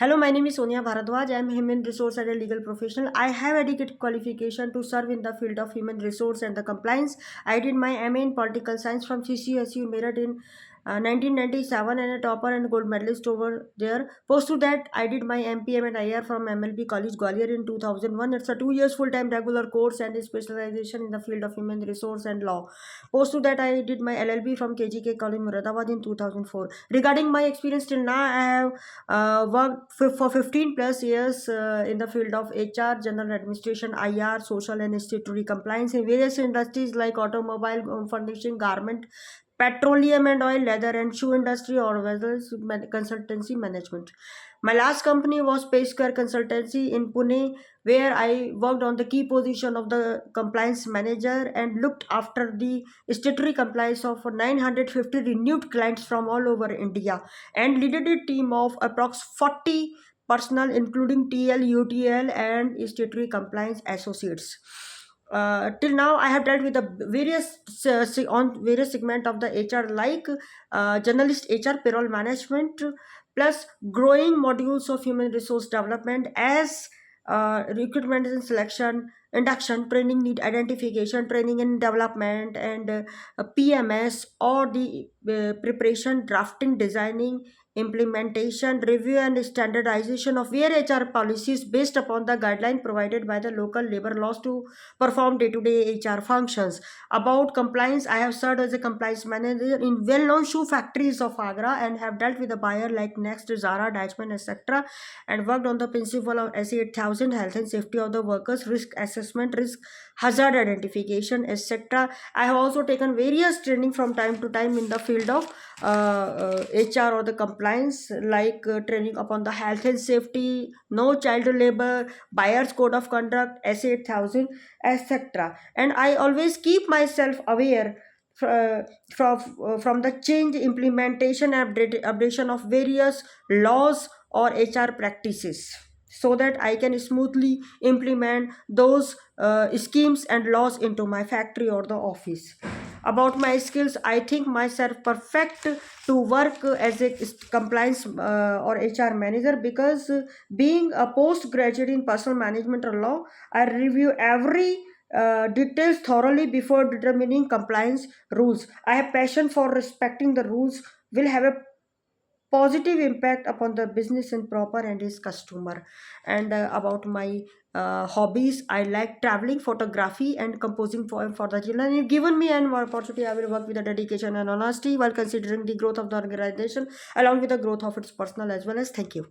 Hello, my name is Sonia Bharadwaj. I am a human resource and a legal professional. I have adequate qualification to serve in the field of human resource and the compliance. I did my MA in political science from CCSU Meerut in 1997 and a topper and gold medalist over there. Post to that, I did my MPM and IR from MLB College Gwalior in 2001. It's a 2 years full-time regular course and a specialization in the field of human resource and law. Post to that, I did my LLB from KGK College Muradabad in 2004. Regarding my experience till now, I have worked for 15 plus years in the field of HR, general administration, IR, social and statutory compliance in various industries like automobile, home furnishing, garment, petroleum and oil, leather and shoe industry, or whether consultancy management. My last company was Payskar Consultancy in Pune, where I worked on the key position of the compliance manager and looked after the statutory compliance of 950 renewed clients from all over India and leaded a team of approx 40 personnel including TL, UTL and statutory compliance associates. Till now I have dealt with the on various segment of the HR like journalist HR, payroll management, plus growing modules of human resource development as recruitment and selection, induction, training need identification, training and development, and PMS or the preparation, drafting, designing, implementation, review and standardization of HR policies based upon the guideline provided by the local labor laws to perform day-to-day HR functions. About compliance, I have served as a compliance manager in well-known shoe factories of Agra and have dealt with a buyer like Next, Zara, Deichmann, etc. and worked on the principle of SE 8000, health and safety of the workers, risk assessment, risk hazard identification, etc. I have also taken various training from time to time in the field of HR or the compliance like training upon the health and safety, no child labor, buyer's code of conduct, SE 8000, etc. And I always keep myself aware from the change, implementation and updation of various laws or HR practices so that I can smoothly implement those schemes and laws into my factory or the office. About my skills, I think myself perfect to work as a compliance or HR manager because being a postgraduate in personal management or law, I review every details thoroughly before determining compliance rules. I have passion for respecting the rules will have a positive impact upon the business and proper and his customer. And about my hobbies, I like traveling, photography and composing poem for the children. If given me an opportunity, I will work with a dedication and honesty while considering the growth of the organization along with the growth of its personal as well as. Thank you.